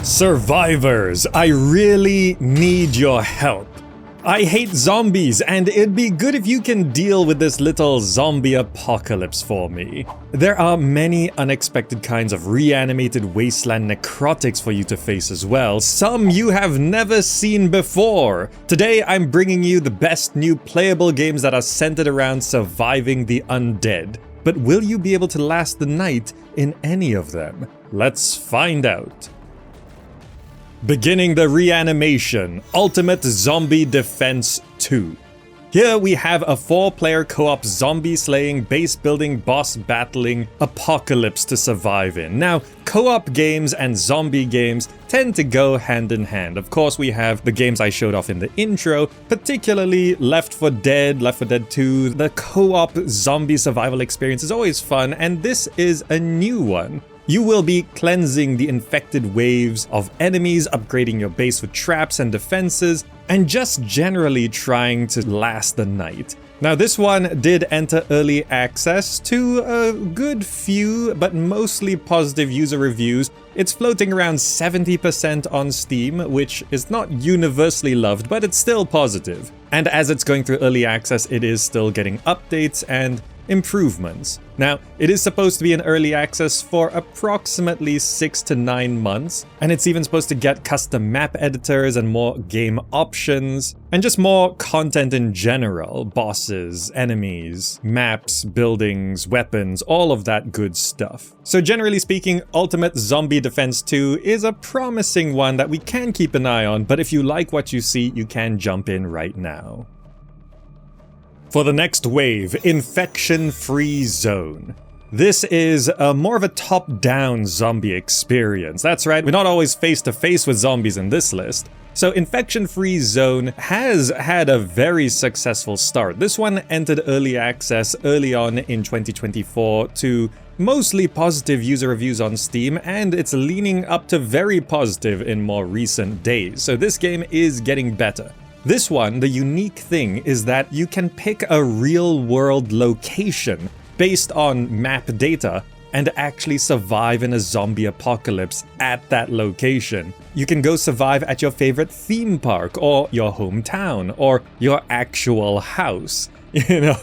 Survivors, I really need your help. I hate zombies, and it'd be good if you can deal with this little zombie apocalypse for me. There are many unexpected kinds of reanimated wasteland necrotics for you to face as well, some you have never seen before. Today I'm bringing you the best new playable games that are centered around surviving the undead. But will you be able to last the night in any of them? Let's find out. Beginning the reanimation, Ultimate Zombie Defense 2. Here we have a 4-player co-op zombie slaying, base building, boss battling apocalypse to survive in. Now, co-op games and zombie games tend to go hand in hand. Of course, we have the games I showed off in the intro, particularly Left 4 Dead 2. The co-op zombie survival experience is always fun, and this is a new one. You will be cleansing the infected waves of enemies, upgrading your base with traps and defenses, and just generally trying to last the night. Now, this one did enter early access to a good few, but mostly positive user reviews. It's floating around 70% on Steam, which is not universally loved, but it's still positive. And as it's going through early access, it is still getting updates and improvements. Now, it is supposed to be in early access for approximately 6 to 9 months, and it's even supposed to get custom map editors and more game options, and just more content in general. Bosses, enemies, maps, buildings, weapons, all of that good stuff. So generally speaking, Ultimate Zombie Defense 2 is a promising one that we can keep an eye on, but if you like what you see, you can jump in right now. For the next wave, Infection Free Zone. This is more of a top-down zombie experience. That's right, we're not always face-to-face with zombies in this list. So Infection Free Zone has had a very successful start. This one entered early access early on in 2024 to mostly positive user reviews on Steam, and it's leaning up to very positive in more recent days. So this game is getting better. This one, the unique thing is that you can pick a real-world location based on map data and actually survive in a zombie apocalypse at that location. You can go survive at your favorite theme park, or your hometown, or your actual house.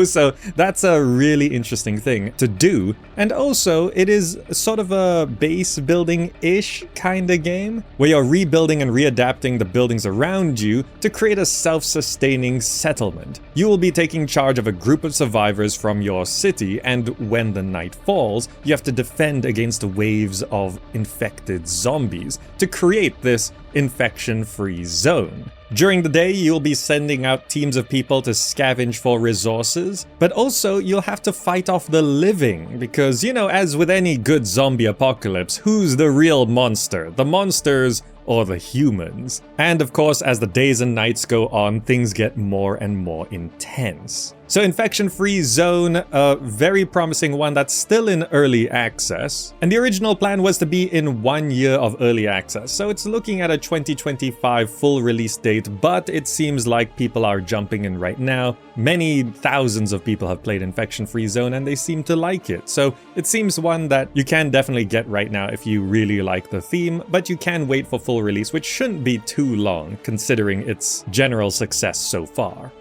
So that's a really interesting thing to do. And also, it is sort of a base building-ish kind of game, where you're rebuilding and readapting the buildings around you to create a self-sustaining settlement. You will be taking charge of a group of survivors from your city, and when the night falls, you have to defend against waves of infected zombies to create this infection-free zone. During the day, you'll be sending out teams of people to scavenge for resources, but also you'll have to fight off the living, because, as with any good zombie apocalypse, who's the real monster? The monsters or the humans? And of course, as the days and nights go on, things get more and more intense. So Infection Free Zone, a very promising one that's still in early access. And the original plan was to be in 1 year of early access, so it's looking at a 2025 full release date, but it seems like people are jumping in right now. Many thousands of people have played Infection Free Zone and they seem to like it. So it seems one that you can definitely get right now if you really like the theme, but you can wait for full release, which shouldn't be too long considering its general success so far.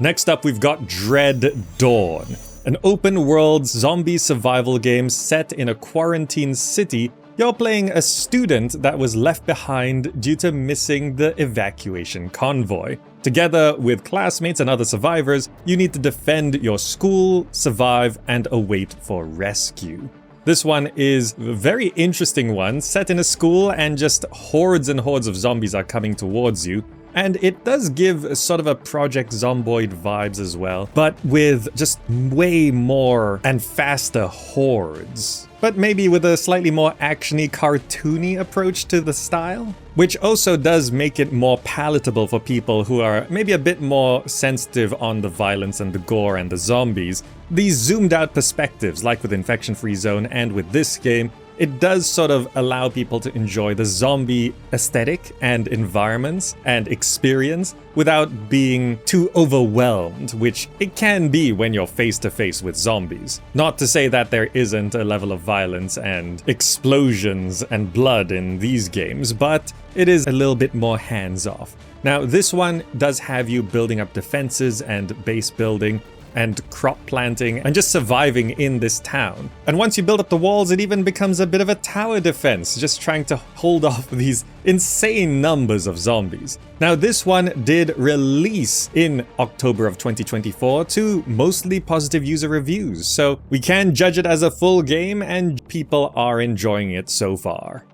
Next up, we've got Dread Dawn, an open-world zombie survival game set in a quarantine city. You're playing a student that was left behind due to missing the evacuation convoy. Together with classmates and other survivors, you need to defend your school, survive, and await for rescue. This one is a very interesting one, set in a school, and just hordes and hordes of zombies are coming towards you. And it does give sort of a Project Zomboid vibes as well, but with just way more and faster hordes. But maybe with a slightly more actiony, cartoony approach to the style, which also does make it more palatable for people who are maybe a bit more sensitive on the violence and the gore and the zombies. These zoomed out perspectives, like with Infection Free Zone and with this game, it does sort of allow people to enjoy the zombie aesthetic and environments and experience without being too overwhelmed, which it can be when you're face to face with zombies. Not to say that there isn't a level of violence and explosions and blood in these games, but it is a little bit more hands-off. Now, this one does have you building up defenses and base building and crop planting and just surviving in this town. And once you build up the walls, it even becomes a bit of a tower defense, just trying to hold off these insane numbers of zombies. Now, this one did release in October of 2024 to mostly positive user reviews, so we can judge it as a full game and people are enjoying it so far.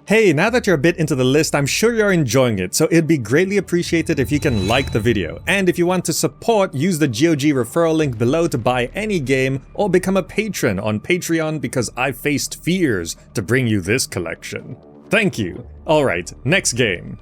Hey, now that you're a bit into the list, I'm sure you're enjoying it, so it'd be greatly appreciated if you can like the video. And if you want to support, use the GOG referral link below to buy any game or become a patron on Patreon because I faced fears to bring you this collection. Thank you. Alright, next game.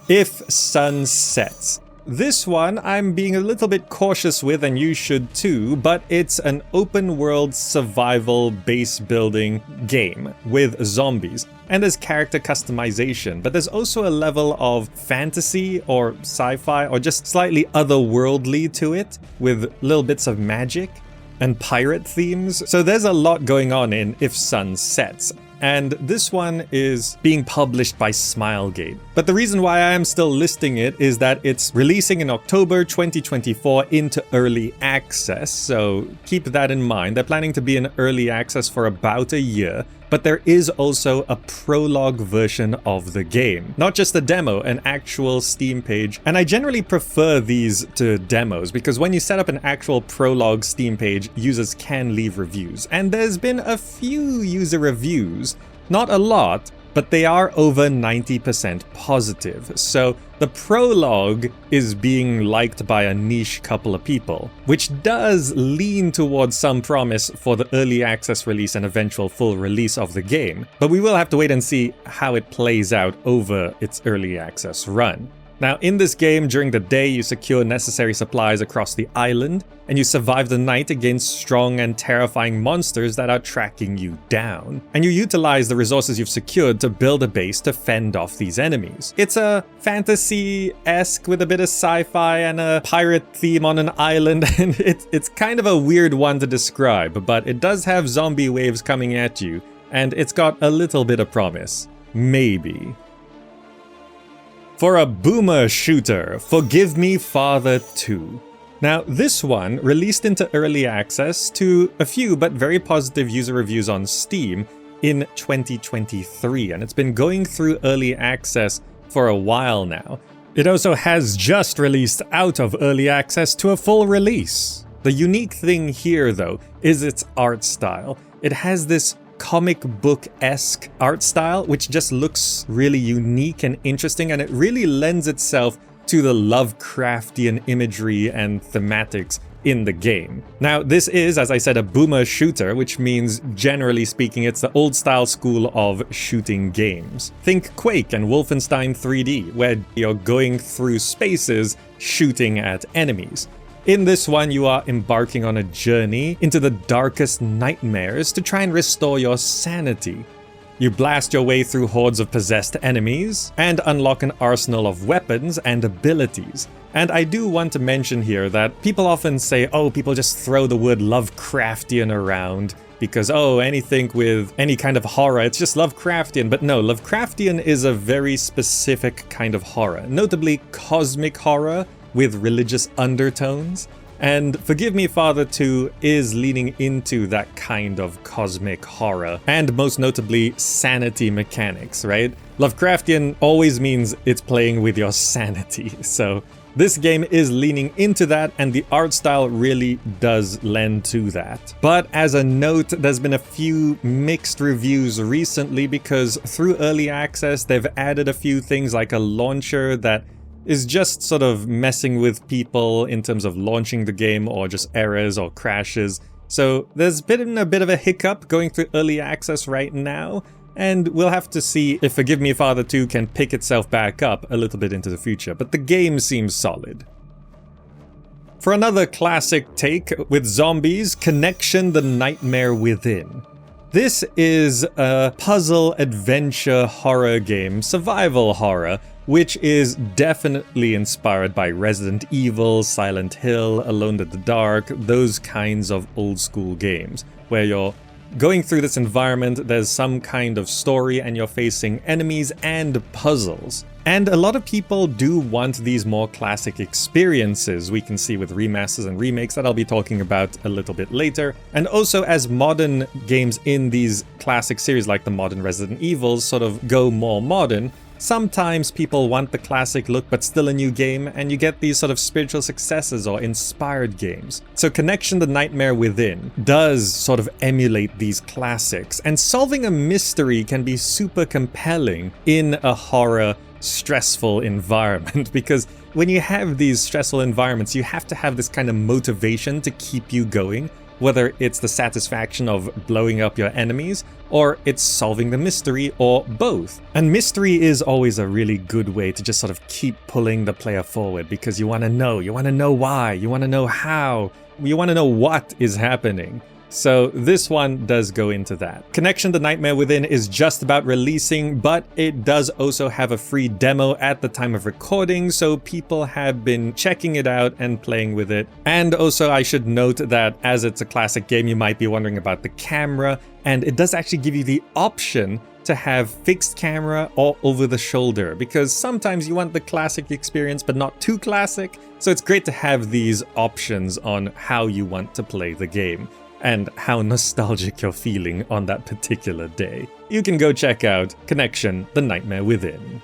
IfSunSets. This one I'm being a little bit cautious with, and you should too, but it's an open world survival base building game with zombies. And there's character customization, but there's also a level of fantasy or sci-fi or just slightly otherworldly to it with little bits of magic and pirate themes. So there's a lot going on in IfSunSets. And this one is being published by Smilegate. But the reason why I am still listing it is that it's releasing in October 2024 into early access, so keep that in mind. They're planning to be in early access for about a year, but there is also a prologue version of the game. Not just a demo, an actual Steam page. And I generally prefer these to demos because when you set up an actual prologue Steam page, users can leave reviews. And there's been a few user reviews, not a lot, but they are over 90% positive. So the prologue is being liked by a niche couple of people, which does lean towards some promise for the early access release and eventual full release of the game. But we will have to wait and see how it plays out over its early access run. Now, in this game, during the day, you secure necessary supplies across the island, and you survive the night against strong and terrifying monsters that are tracking you down. And you utilize the resources you've secured to build a base to fend off these enemies. It's a fantasy-esque with a bit of sci-fi and a pirate theme on an island, and it's kind of a weird one to describe, but it does have zombie waves coming at you, and it's got a little bit of promise. Maybe. For a boomer shooter, Forgive Me Father 2. Now, this one released into early access to a few but very positive user reviews on Steam in 2023, and it's been going through early access for a while now. It also has just released out of early access to a full release. The unique thing here, though, is its art style. It has this comic book-esque art style, which just looks really unique and interesting, and it really lends itself to the Lovecraftian imagery and thematics in the game. Now, this is, as I said, a boomer shooter, which means, generally speaking, it's the old-style school of shooting games. Think Quake and Wolfenstein 3D, where you're going through spaces shooting at enemies. In this one, you are embarking on a journey into the darkest nightmares to try and restore your sanity. You blast your way through hordes of possessed enemies and unlock an arsenal of weapons and abilities. And I do want to mention here that people often say, oh, people just throw the word Lovecraftian around because, oh, anything with any kind of horror, it's just Lovecraftian. But no, Lovecraftian is a very specific kind of horror, notably cosmic horror with religious undertones. And Forgive Me Father 2 is leaning into that kind of cosmic horror, and most notably sanity mechanics, right? Lovecraftian always means it's playing with your sanity, so this game is leaning into that, and the art style really does lend to that. But as a note, there's been a few mixed reviews recently because through early access, they've added a few things like a launcher that is just sort of messing with people in terms of launching the game, or just errors or crashes. So there's been a bit of a hiccup going through early access right now, and we'll have to see if Forgive Me Father 2 can pick itself back up a little bit into the future, but the game seems solid. For another classic take with zombies, Connection: The Nightmare Within. This is a puzzle adventure horror game, survival horror, which is definitely inspired by Resident Evil, Silent Hill, Alone in the Dark, those kinds of old school games, where you're going through this environment, there's some kind of story, and you're facing enemies and puzzles. And a lot of people do want these more classic experiences, we can see with remasters and remakes that I'll be talking about a little bit later. And also as modern games in these classic series like the modern Resident Evils sort of go more modern, sometimes people want the classic look but still a new game, and you get these sort of spiritual successors or inspired games. So Connection: The Nightmare Within does sort of emulate these classics, and solving a mystery can be super compelling in a horror stressful environment, because when you have these stressful environments, you have to have this kind of motivation to keep you going, whether it's the satisfaction of blowing up your enemies, or it's solving the mystery, or both. And mystery is always a really good way to just sort of keep pulling the player forward, because you want to know why, you want to know how, you want to know what is happening. So this one does go into that. Connection: The Nightmare Within is just about releasing, but it does also have a free demo at the time of recording, so people have been checking it out and playing with it. And also I should note that as it's a classic game, you might be wondering about the camera, and it does actually give you the option to have fixed camera or over the shoulder, because sometimes you want the classic experience but not too classic. So it's great to have these options on how you want to play the game and how nostalgic you're feeling on that particular day. You can go check out Connection: The Nightmare Within.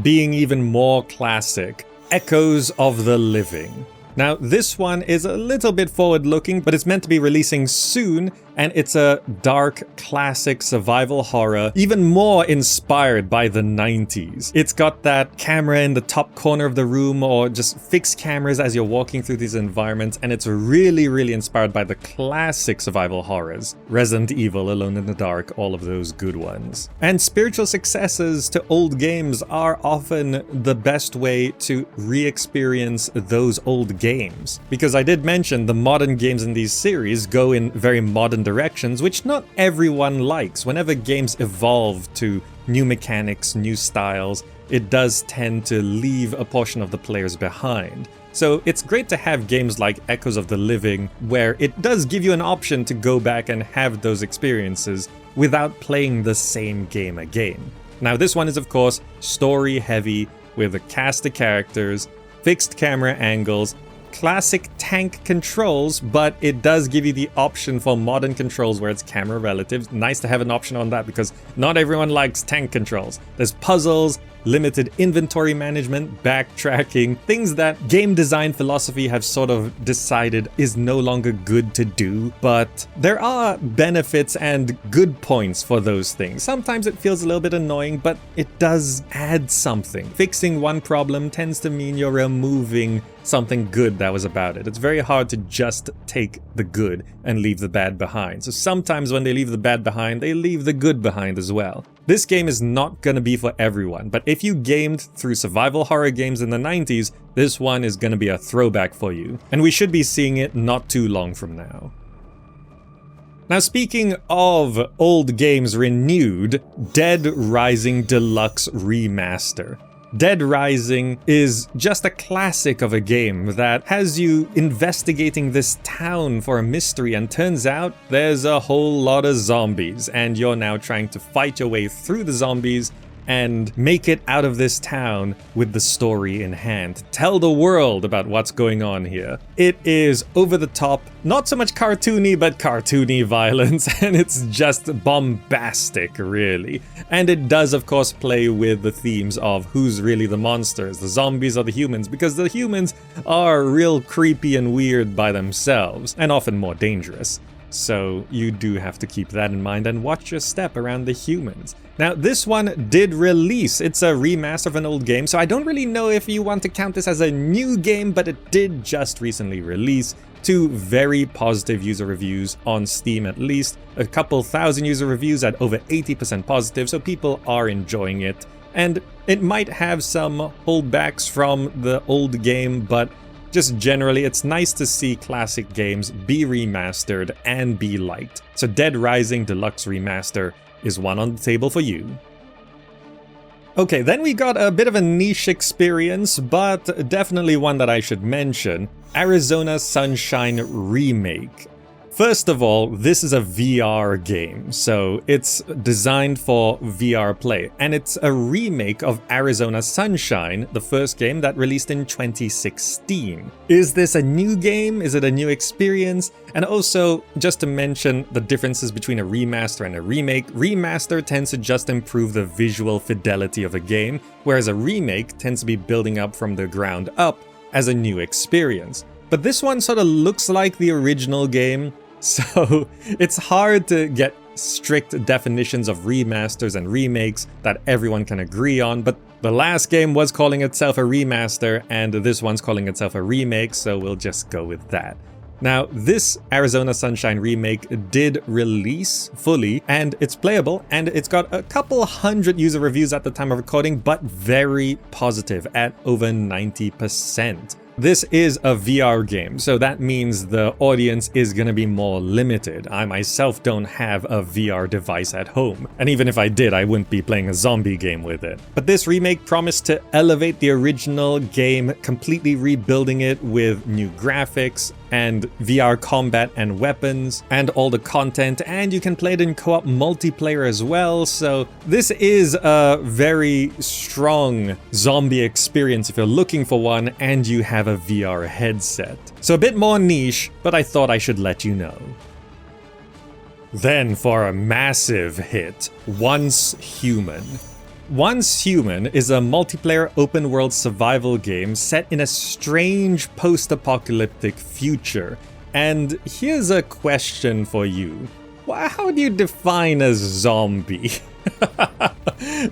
Being even more classic, Echoes of the Living. Now this one is a little bit forward-looking, but it's meant to be releasing soon, and it's a dark, classic survival horror, even more inspired by the 90s. It's got that camera in the top corner of the room, or just fixed cameras as you're walking through these environments, and it's really inspired by the classic survival horrors. Resident Evil, Alone in the Dark, all of those good ones. And spiritual successors to old games are often the best way to re-experience those old games. Because I did mention the modern games in these series go in very modern directions, which not everyone likes. Whenever games evolve to new mechanics, new styles, it does tend to leave a portion of the players behind. So it's great to have games like Echoes of the Living, where it does give you an option to go back and have those experiences without playing the same game again. Now this one is of course story heavy, with a cast of characters, fixed camera angles, classic tank controls, but it does give you the option for modern controls where it's camera relative. Nice to have an option on that, because not everyone likes tank controls. There's puzzles, limited inventory management, backtracking, things that game design philosophy have sort of decided is no longer good to do, but there are benefits and good points for those things. Sometimes it feels a little bit annoying, but it does add something. Fixing one problem tends to mean you're removing something good that was about it. It's very hard to just take the good and leave the bad behind. So sometimes when they leave the bad behind, they leave the good behind as well. This game is not gonna be for everyone, but if you gamed through survival horror games in the 90s, this one is gonna be a throwback for you. And we should be seeing it not too long from now. Now speaking of old games renewed, Dead Rising Deluxe Remaster. Dead Rising is just a classic of a game that has you investigating this town for a mystery, and turns out there's a whole lot of zombies, and you're now trying to fight your way through the zombies and make it out of this town with the story in hand. Tell the world about what's going on here. It is over the top, not so much cartoony, but cartoony violence, and it's just bombastic, really. And it does, of course, play with the themes of who's really the monsters, the zombies or the humans, because the humans are real creepy and weird by themselves, and often more dangerous. So you do have to keep that in mind and watch your step around the humans. Now this one did release. It's a remaster of an old game, so I don't really know if you want to count this as a new game, but it did just recently release. 2 very positive user reviews on Steam, at least. A couple thousand user reviews at over 80% positive, so people are enjoying it. And it might have some holdbacks from the old game, but just generally, it's nice to see classic games be remastered and be liked. So Dead Rising Deluxe Remaster is one on the table for you. Okay, then we got a bit of a niche experience, but definitely one that I should mention. Arizona Sunshine Remake. First of all, this is a VR game, so it's designed for VR play, and it's a remake of Arizona Sunshine, the first game that released in 2016. Is this a new game? Is it a new experience? And also, just to mention the differences between a remaster and a remake, remaster tends to just improve the visual fidelity of a game, whereas a remake tends to be building up from the ground up as a new experience. But this one sort of looks like the original game, so it's hard to get strict definitions of remasters and remakes that everyone can agree on, but the last game was calling itself a remaster and this one's calling itself a remake, so we'll just go with that. Now, this Arizona Sunshine Remake did release fully, and it's playable, and it's got a couple hundred user reviews at the time of recording, but very positive at over 90%. This is a VR game, so that means the audience is going to be more limited. I myself don't have a VR device at home, and even if I did, I wouldn't be playing a zombie game with it. But this remake promised to elevate the original game, completely rebuilding it with new graphics and VR combat and weapons and all the content, and you can play it in co-op multiplayer as well, so this is a very strong zombie experience if you're looking for one and you have a VR headset. So a bit more niche, but I thought I should let you know. Then for a massive hit, Once Human. Once Human is a multiplayer open-world survival game set in a strange post-apocalyptic future. And here's a question for you. How do you define a zombie?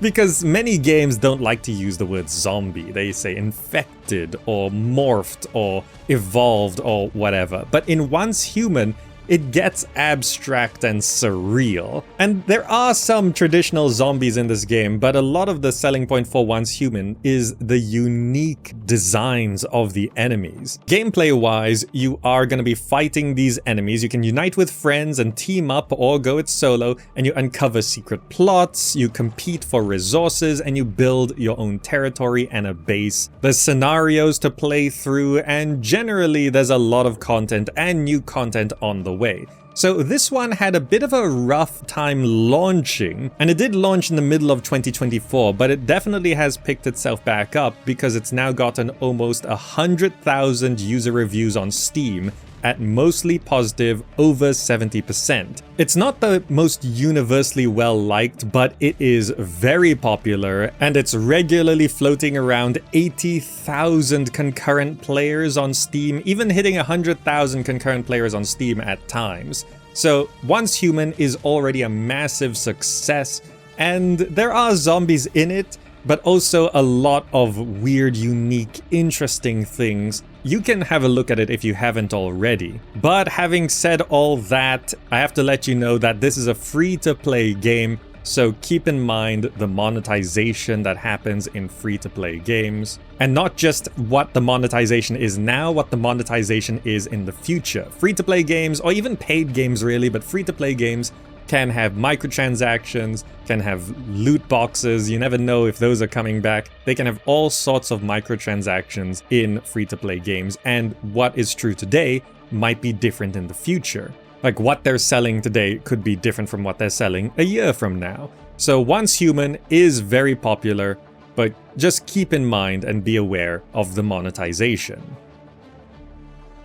Because many games don't like to use the word zombie. They say infected or morphed or evolved or whatever. But in Once Human, it gets abstract and surreal. And there are some traditional zombies in this game, but a lot of the selling point for Once Human is the unique designs of the enemies. Gameplay-wise, you are going to be fighting these enemies. You can unite with friends and team up or go it solo, and you uncover secret plots, you compete for resources, and you build your own territory and a base. There's scenarios to play through, and generally there's a lot of content and new content on the way. So this one had a bit of a rough time launching, and it did launch in the middle of 2024, but it definitely has picked itself back up because it's now gotten almost 100,000 user reviews on Steam at mostly positive, over 70%. It's not the most universally well-liked, but it is very popular, and it's regularly floating around 80,000 concurrent players on Steam, even hitting 100,000 concurrent players on Steam at times. So Once Human is already a massive success, and there are zombies in it, but also a lot of weird, unique, interesting things. You can have a look at it if you haven't already. But having said all that, I have to let you know that this is a free-to-play game, so keep in mind the monetization that happens in free-to-play games. And not just what the monetization is now, what the monetization is in the future. Free-to-play games, or even paid games really, but free-to-play games can have microtransactions, can have loot boxes, you never know if those are coming back. They can have all sorts of microtransactions in free-to-play games, and what is true today might be different in the future. Like what they're selling today could be different from what they're selling a year from now. So Once Human is very popular, but just keep in mind and be aware of the monetization.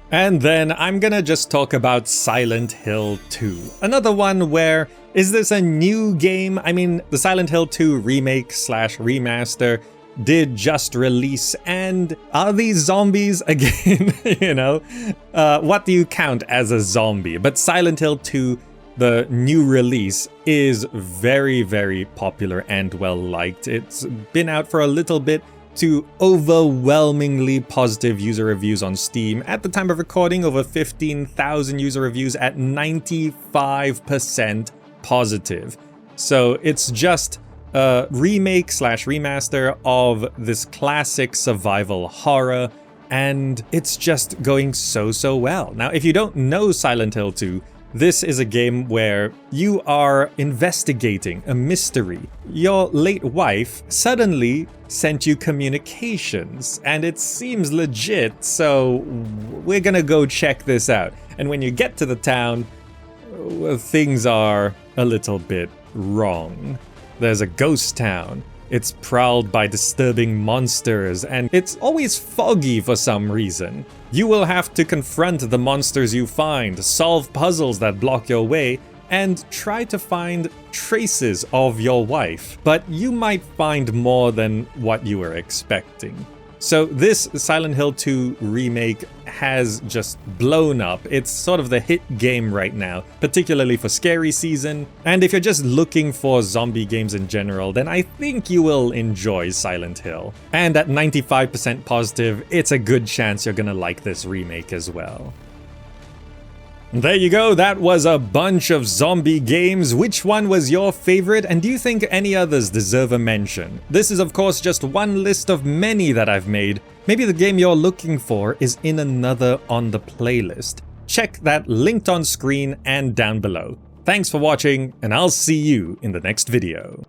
And then I'm gonna just talk about Silent Hill 2. Another one where, is this a new game? I mean, the Silent Hill 2 remake / remaster did just release, and are these zombies again? You know, what do you count as a zombie? But Silent Hill 2, the new release, is very, very popular and well liked. It's been out for a little bit, to overwhelmingly positive user reviews on Steam. At the time of recording, over 15,000 user reviews at 95% positive. So it's just a remake / remaster of this classic survival horror. and it's just going so well. Now, if you don't know Silent Hill 2, this is a game where you are investigating a mystery. Your late wife suddenly sent you communications, and it seems legit, so we're gonna go check this out. And when you get to the town, well, things are a little bit wrong. There's a ghost town. It's prowled by disturbing monsters, and it's always foggy for some reason. You will have to confront the monsters you find, solve puzzles that block your way, and try to find traces of your wife. But you might find more than what you were expecting. So this Silent Hill 2 remake has just blown up. It's sort of the hit game right now, particularly for scary season. And if you're just looking for zombie games in general, then I think you will enjoy Silent Hill. And at 95% positive, it's a good chance you're gonna like this remake as well. There you go, that was a bunch of zombie games. Which one was your favorite, and do you think any others deserve a mention? This is of course just one list of many that I've made. Maybe the game you're looking for is in another on the playlist. Check that linked on screen and down below. Thanks for watching, and I'll see you in the next video.